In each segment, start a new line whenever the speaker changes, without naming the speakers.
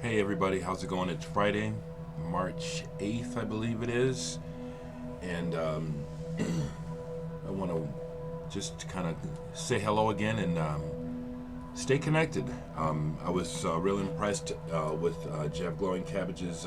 Hey everybody, how's it going? It's Friday, March 8th, I believe it is. And I want to just kind of say hello again and stay connected. I was real impressed with Jeff Glowing Cabbage's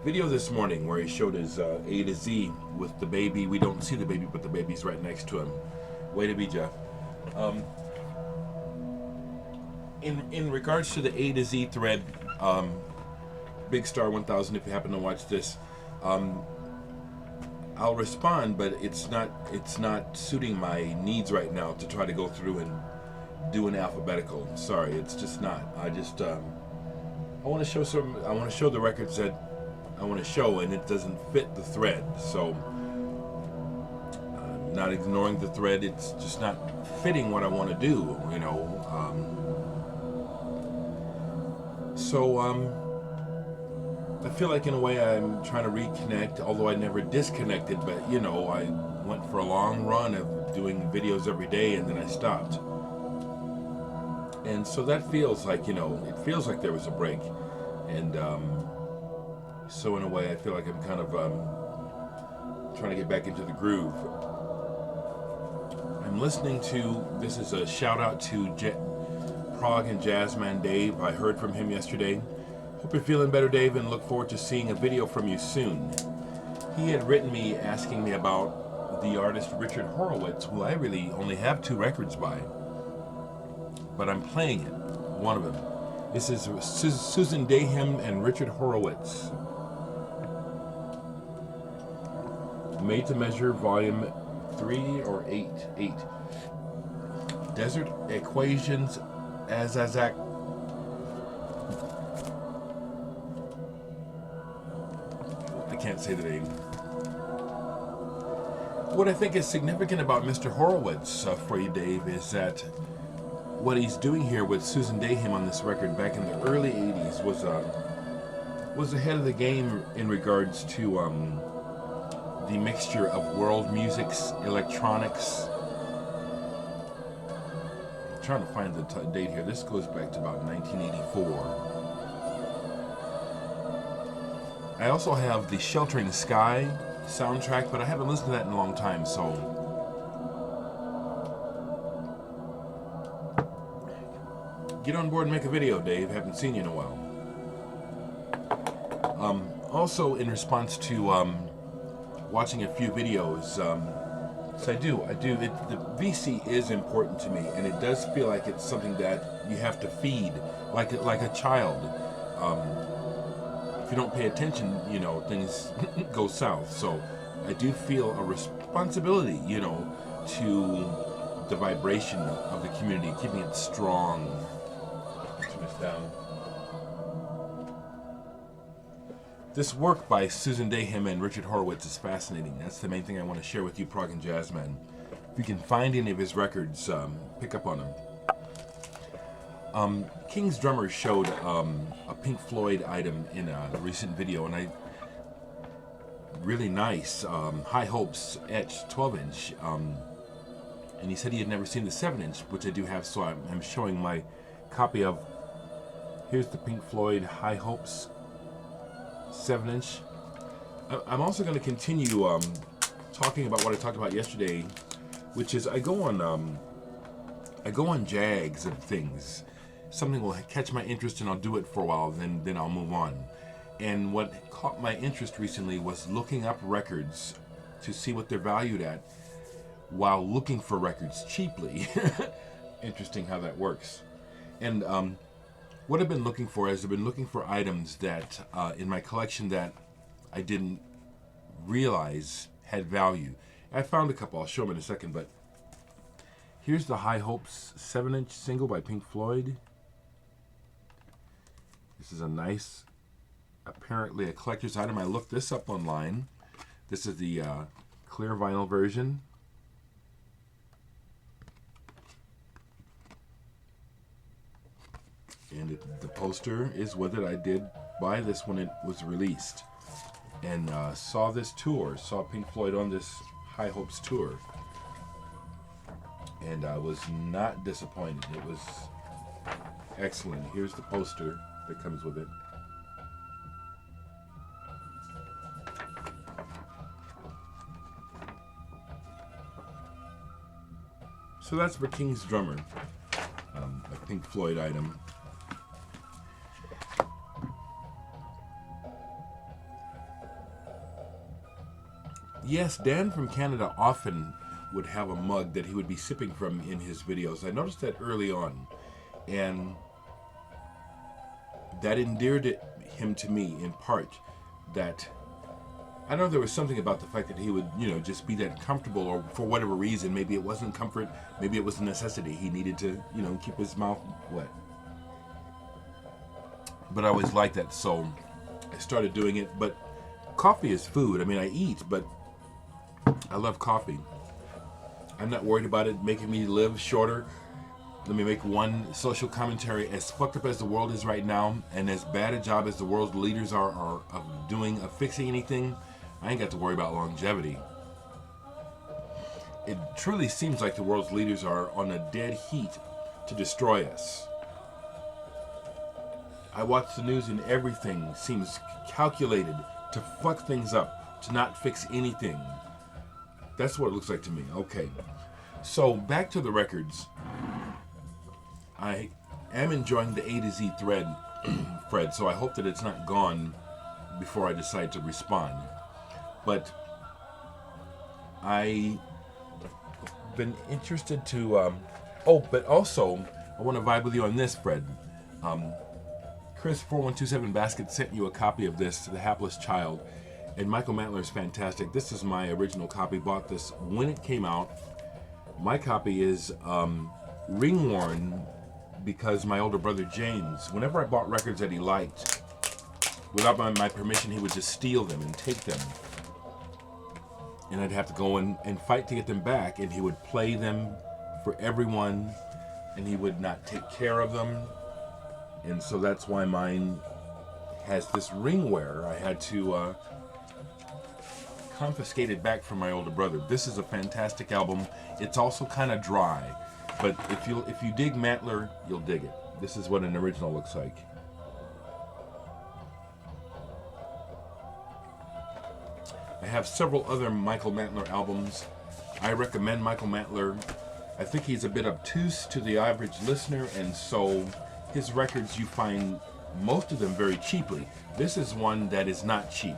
video this morning where he showed his A to Z with the baby. We don't see the baby, but the baby's right next to him. Way to be, Jeff. In regards to the A to Z thread, Big Star 1000, if you happen to watch this, I'll respond, but it's not suiting my needs right now to try to go through and do an alphabetical. Sorry, it's just not. I want to show the records that I want to show, and it doesn't fit the thread. So I'm not ignoring the thread. It's just not fitting what I want to do. So I feel like in a way I'm trying to reconnect, although I never disconnected, but I went for a long run of doing videos every day and then I stopped. And so that feels like, it feels like there was a break. And so in a way I feel like I'm kind of trying to get back into the groove. I'm listening to, this is a shout out to Prog and Jazzman Dave. I heard from him yesterday. Hope you're feeling better, Dave, and look forward to seeing a video from you soon. He had written me asking me about the artist Richard Horowitz, who I really only have 2 records by, but I'm playing it, one of them. This is Susan Dayhem and Richard Horowitz. Made to Measure, Volume 3 or 8. Desert Equations, Azazak. I can't say the name. What I think is significant about Mr. Horowitz for you, Dave, is that what he's doing here with Susan Dayhem on this record back in the early 80s was ahead of the game in regards to the mixture of world musics, electronics. I'm trying to find the date here. This goes back to about 1984. I also have the Sheltering Sky soundtrack, but I haven't listened to that in a long time, so get on board and make a video, Dave. Haven't seen you in a while. Also, in response to watching a few videos, so I do. The VC is important to me, and it does feel like it's something that you have to feed, like a child. If you don't pay attention, things go south. So I do feel a responsibility, to the vibration of the community, keeping it strong. Turn this down. This work by Susan Dayhem and Richard Horowitz is fascinating. That's the main thing I want to share with you, Prog and Jazzman. If you can find any of his records, pick up on them. King's drummer showed a Pink Floyd item in a recent video, and really nice, High Hopes etched 12-inch. And he said he had never seen the 7-inch, which I do have, so I'm showing my copy of. Here's the Pink Floyd High Hopes 7-inch. I'm also going to continue talking about what I talked about yesterday, which is I go on jags of things. Something will catch my interest and I'll do it for a while, then I'll move on. And what caught my interest recently was looking up records to see what they're valued at while looking for records cheaply. Interesting how that works. And what I've been looking for is I've been looking for items that in my collection that I didn't realize had value. I found a couple, I'll show them in a second, but here's the High Hopes 7-inch single by Pink Floyd. This is a nice, apparently a collector's item. I looked this up online. This is the clear vinyl version. And the poster is with it. I did buy this when it was released. And saw this tour, saw Pink Floyd on this High Hopes tour. And I was not disappointed. It was excellent. Here's the poster that comes with it. So that's for King's Drummer, a Pink Floyd item. Yes, Dan from Canada often would have a mug that he would be sipping from in his videos. I noticed that early on, and that endeared him to me in part. That I don't know, there was something about the fact that he would, just be that comfortable, or for whatever reason, maybe it wasn't comfort, maybe it was a necessity. He needed to, keep his mouth wet. But I always liked that, so I started doing it. But coffee is food. I mean, I eat, but I love coffee. I'm not worried about it making me live shorter. Let me make one social commentary. As fucked up as the world is right now, and as bad a job as the world's leaders are of fixing anything, I ain't got to worry about longevity. It truly seems like the world's leaders are on a dead heat to destroy us. I watch the news and everything seems calculated to fuck things up, to not fix anything. That's what it looks like to me. Okay, so back to the records. I am enjoying the A to Z thread, Fred, so I hope that it's not gone before I decide to respond. But I've been interested to... but also, I want to vibe with you on this, Fred. Chris4127 Basket sent you a copy of this, The Hapless Child, and Michael Mantler is fantastic. This is my original copy. Bought this when it came out. My copy is ring-worn because my older brother James, whenever I bought records that he liked, without my permission, he would just steal them and take them. And I'd have to go and fight to get them back, and he would play them for everyone, and he would not take care of them. And so that's why mine has this ring wear. I had to confiscate it back from my older brother. This is a fantastic album. It's also kind of dry, but if you dig Mantler, you'll dig it. This is what an original looks like. I have several other Michael Mantler albums. I recommend Michael Mantler. I think he's a bit obtuse to the average listener, and so his records, you find most of them very cheaply. This is one that is not cheap.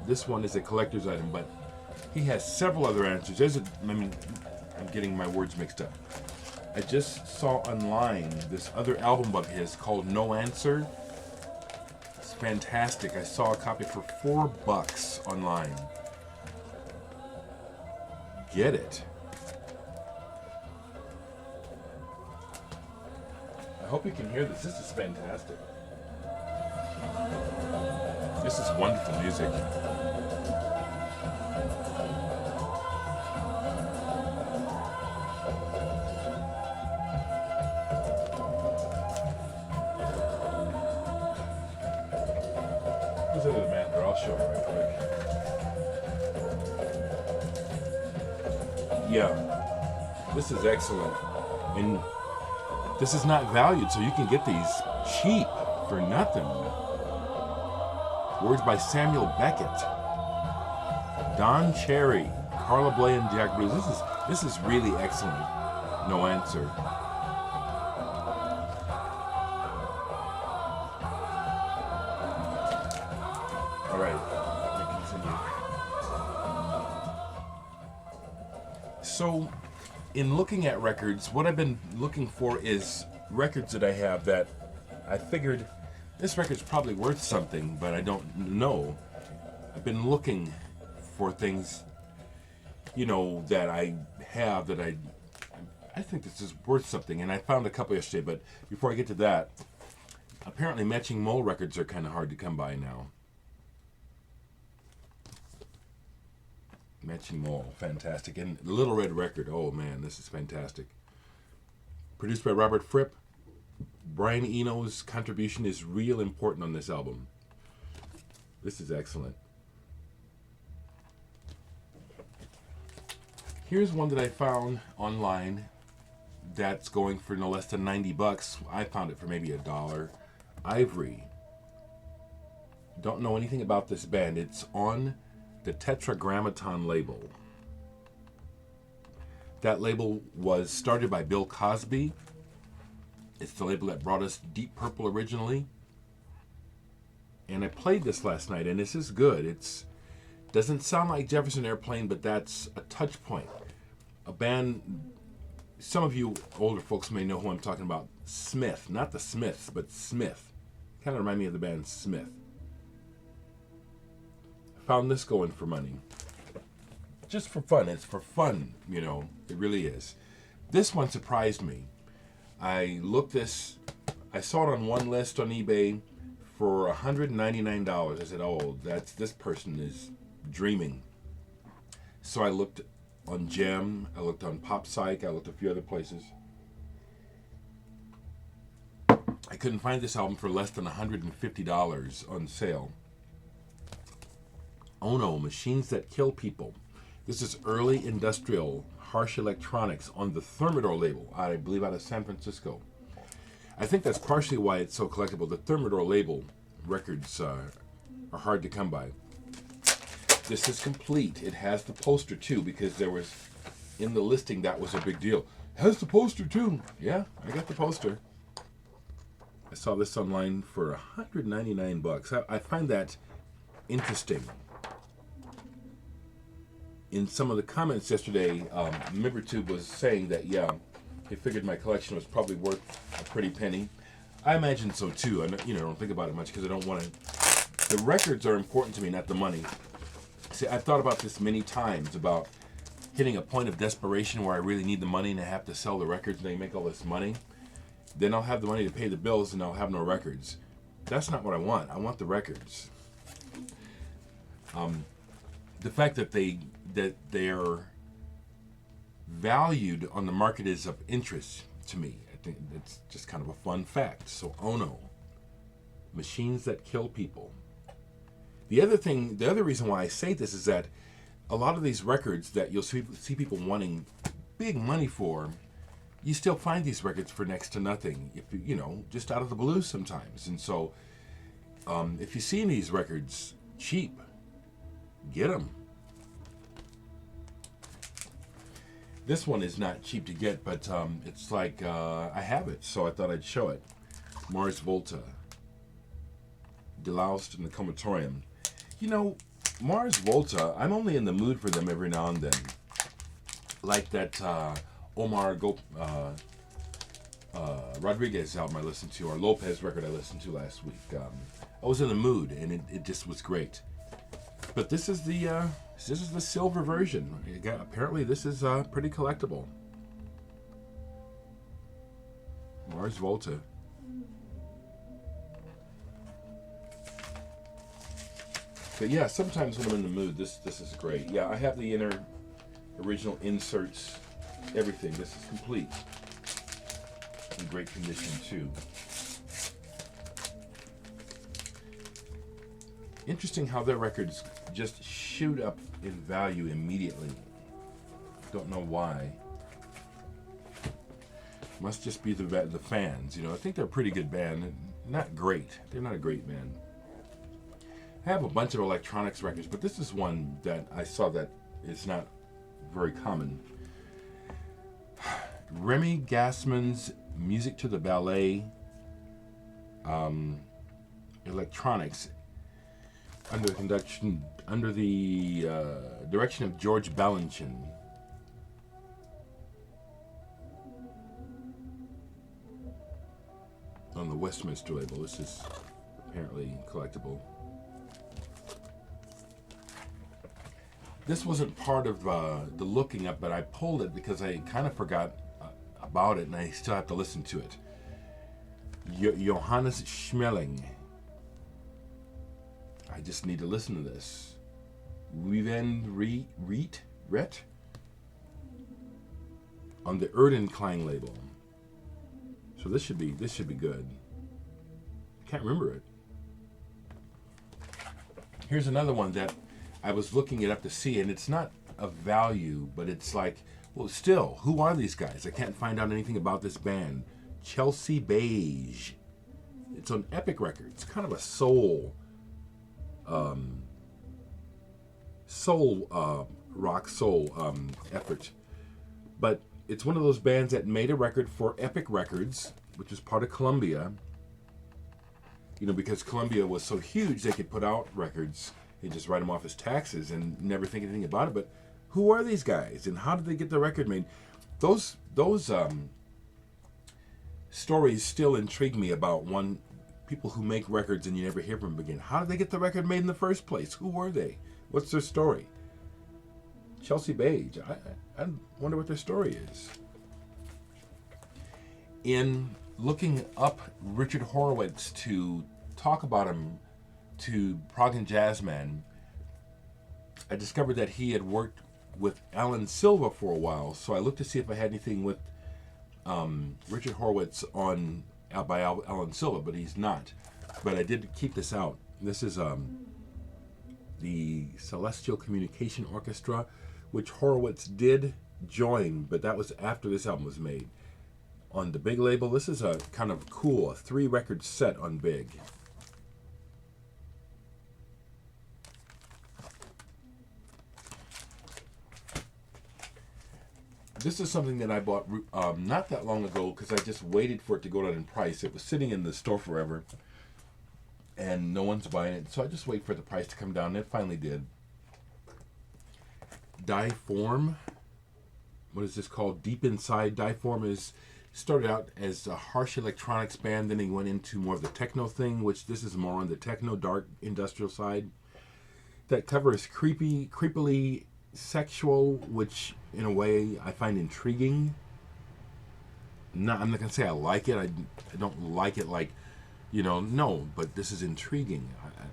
This one is a collector's item, but he has several other answers. I'm getting my words mixed up. I just saw online this other album of his called No Answer. It's fantastic. I saw a copy for $4 online. Get it. I hope you can hear this. This is fantastic. This is wonderful music. Who's into the Mantler? I'll show you right quick. Yeah, this is excellent. And this is not valued, so you can get these cheap for nothing. Words by Samuel Beckett, Don Cherry, Carla Bley, and Jack Bruce. This is really excellent. No Answer. All right, let me continue. So, in looking at records, what I've been looking for is records that I have that I figured this record's probably worth something, but I don't know. I've been looking for things, that I have that I think this is worth something, and I found a couple yesterday, but before I get to that, apparently matching mole records are kind of hard to come by now. Matching Mole, fantastic. And Little Red Record, oh man, this is fantastic. Produced by Robert Fripp. Brian Eno's contribution is real important on this album. This is excellent. Here's one that I found online that's going for no less than $90. I found it for maybe $1. Ivory. Don't know anything about this band. It's on the Tetragrammaton label. That label was started by Bill Cosby. It's the label that brought us Deep Purple originally. And I played this last night, and this is good. It doesn't sound like Jefferson Airplane, but that's a touch point. A band, some of you older folks may know who I'm talking about. Smith, not the Smiths, but Smith. Kind of remind me of the band Smith. I found this going for money. Just for fun. It's for fun, you know. It really is. This one surprised me. I saw it on one list on eBay for $199. I said, oh, this person is dreaming. So I looked on Gem, I looked on Pop Psych, I looked a few other places. I couldn't find this album for less than $150 on sale. Oh no, Machines That Kill People. This is early industrial harsh electronics on the Thermidor label, I believe out of San Francisco. I think that's partially why it's so collectible. The Thermidor label records are hard to come by. This is complete. It has the poster too, because there was, in the listing, that was a big deal. It has the poster too. Yeah, I got the poster. I saw this online for $199. I find that interesting. In some of the comments yesterday, MemberTube was saying that, yeah, they figured my collection was probably worth a pretty penny. I imagine so too. I don't think about it much because I don't want to. The records are important to me, not the money. See, I've thought about this many times, about hitting a point of desperation where I really need the money and I have to sell the records and they make all this money. Then I'll have the money to pay the bills and I'll have no records. That's not what I want. I want the records. The fact that they're valued on the market is of interest to me. I think it's just kind of a fun fact. So Ono, Machines That Kill People. The other reason why I say this is that a lot of these records that you'll see people wanting big money for, you still find these records for next to nothing, if just out of the blue sometimes. And so if you see these records cheap, get them. This one is not cheap to get, but it's like I have it, so I thought I'd show it. Mars Volta, Deloused in the Comatorium. Mars Volta, I'm only in the mood for them every now and then. Like that Omar Rodriguez album I listened to, or Lopez record I listened to last week. I was in the mood, and it just was great. But this is the silver version. Apparently, this is pretty collectible. Mars Volta. But yeah, sometimes when I'm in the mood, this is great. Yeah, I have the original inserts, everything. This is complete. In great condition too. Interesting how their records just shoot up in value immediately. Don't know why. Must just be the fans. I think they're a pretty good band. Not great. They're not a great band. I have a bunch of electronics records, but this is one that I saw that is not very common. Remy Gassman's Music to the Ballet, electronics, under the direction of George Balanchine. On the Westminster label. This is apparently collectible. This wasn't part of the looking up, but I pulled it because I kind of forgot about it, and I still have to listen to it. Johannes Schmeling. I just need to listen to this. Ret on the Erdenklang label. So this should be good. I can't remember it. Here's another one that I was looking it up to see, and it's not of value, but it's like, well, still, who are these guys? I can't find out anything about this band. Chelsea Beige. It's on Epic Records, kind of a soul rock soul effort. But it's one of those bands that made a record for Epic Records, which is part of Columbia. You know, because Columbia was so huge, they could put out records and just write them off as taxes and never think anything about it. But who are these guys, and how did they get the record made? Those stories still intrigue me about people who make records and you never hear from them again. How did they get the record made in the first place? Who were they? What's their story? Chelsea Page. I wonder what their story is. In looking up Richard Horowitz to talk about him to Prog and Jazz Man, I discovered that he had worked with Alan Silva for a while, so I looked to see if I had anything with Richard Horowitz by Alan Silva, but he's not. But I did keep this out. This is the Celestial Communication Orchestra, which Horowitz did join, but that was after this album was made. On the Big label, this is a kind of cool 3-record set on Big. This is something that I bought not that long ago because I just waited for it to go down in price. It was sitting in the store forever, and no one's buying it, so I just wait for the price to come down, and it finally did. Dieform. What is this called? Deep Inside. Dieform started out as a harsh electronics band, then he went into more of the techno thing, which this is more on the techno dark industrial side. That cover is creepily sexual, which in a way I find intriguing. I'm not going to say I like it. I don't like it like, no, but this is intriguing.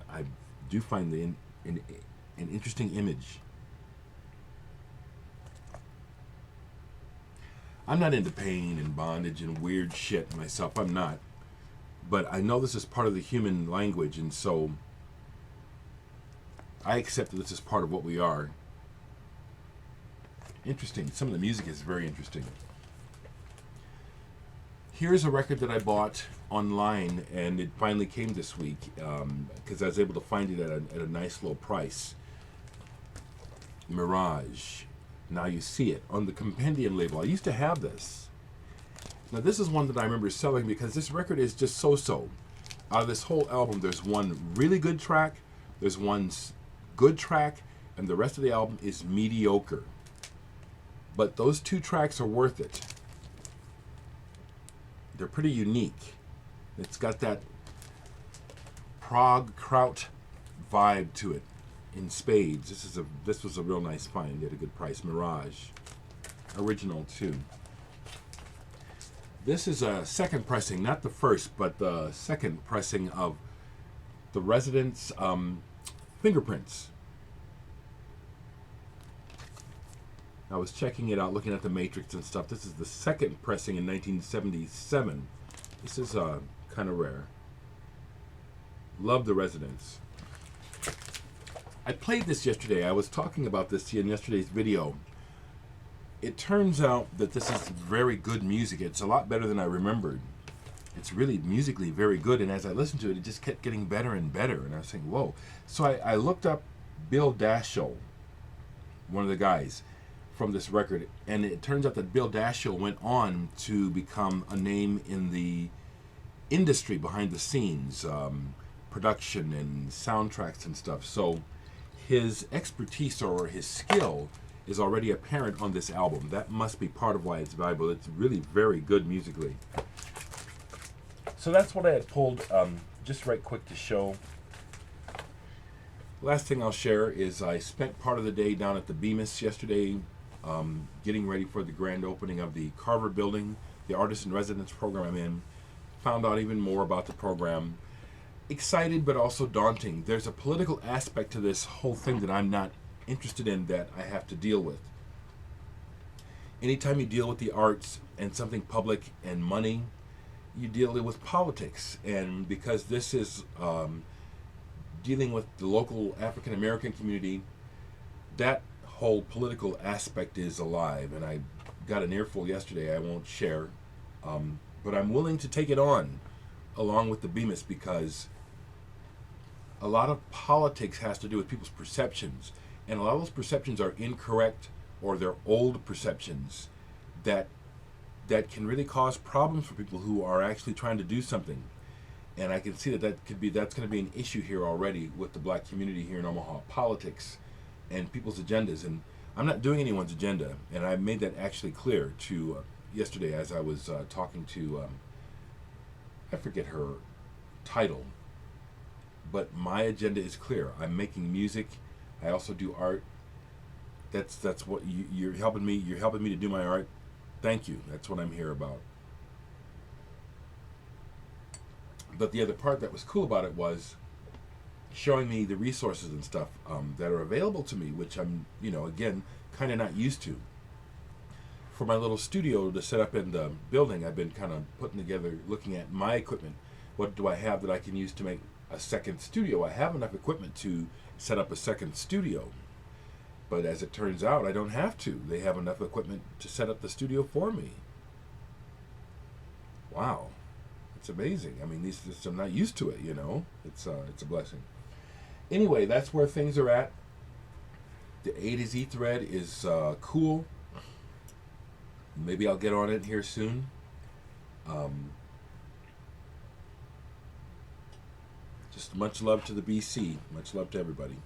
I do find an interesting image. I'm not into pain and bondage and weird shit myself. I'm not. But I know this is part of the human language, and so I accept that this is part of what we are. Interesting. Some of the music is very interesting. Here's a record that I bought online, and it finally came this week because I was able to find it at a nice low price. Mirage. Now you see it on the Compendium label. I used to have this. Now this is one that I remember selling because this record is just so-so. Out of this whole album, there's one really good track, there's one good track, and the rest of the album is mediocre. But those 2 tracks are worth it. They're pretty unique. It's got that prog kraut vibe to it in spades. This was a real nice find at a good price. Mirage. Original too. This is a second pressing, not the first, but the second pressing of the Residents' Fingerprints. I was checking it out, looking at the matrix and stuff. This is the second pressing in 1977. This is kind of rare. Love the Residents. I played this yesterday. I was talking about this in yesterday's video. It turns out that this is very good music. It's a lot better than I remembered. It's really musically very good, and as I listened to it, it just kept getting better and better, and I was saying, whoa. So I looked up Bill Dashiell, one of the guys from this record, and it turns out that Bill Dashiell went on to become a name in the industry behind the scenes, production and soundtracks and stuff. So his expertise or his skill is already apparent on this album. That must be part of why it's valuable. It's really very good musically. So that's what I had pulled just right quick to show. Last thing I'll share is I spent part of the day down at the Bemis yesterday getting ready for the grand opening of the Carver Building, the Artist in Residence program I'm in. Found out even more about the program. Excited but also daunting. There's a political aspect to this whole thing that I'm not interested in that I have to deal with. Anytime you deal with the arts and something public and money, you deal with politics. And because this is dealing with the local African American community, that whole political aspect is alive. And I got an earful yesterday I won't share, but I'm willing to take it on. along with the Bemis, because a lot of politics has to do with people's perceptions, and a lot of those perceptions are incorrect, or they're old perceptions that can really cause problems for people who are actually trying to do something. And I can see that's going to be an issue here already with the black community here in Omaha, politics and people's agendas. And I'm not doing anyone's agenda, and I made that actually clear to yesterday as I was talking to I forget her title, but my agenda is clear. I'm making music. I also do art. That's what you're helping me. You're helping me to do my art. Thank you. That's what I'm here about. But the other part that was cool about it was showing me the resources and stuff that are available to me, which I'm, again, kind of not used to. For my little studio to set up in the building, I've been kind of putting together, looking at my equipment. What do I have that I can use to make a second studio? I have enough equipment to set up a second studio. But as it turns out, I don't have to. They have enough equipment to set up the studio for me. Wow. It's amazing. I mean, I'm not used to it, It's a blessing. Anyway, that's where things are at. The A to Z thread is cool. Maybe I'll get on it here soon. Just much love to the BC. Much love to everybody.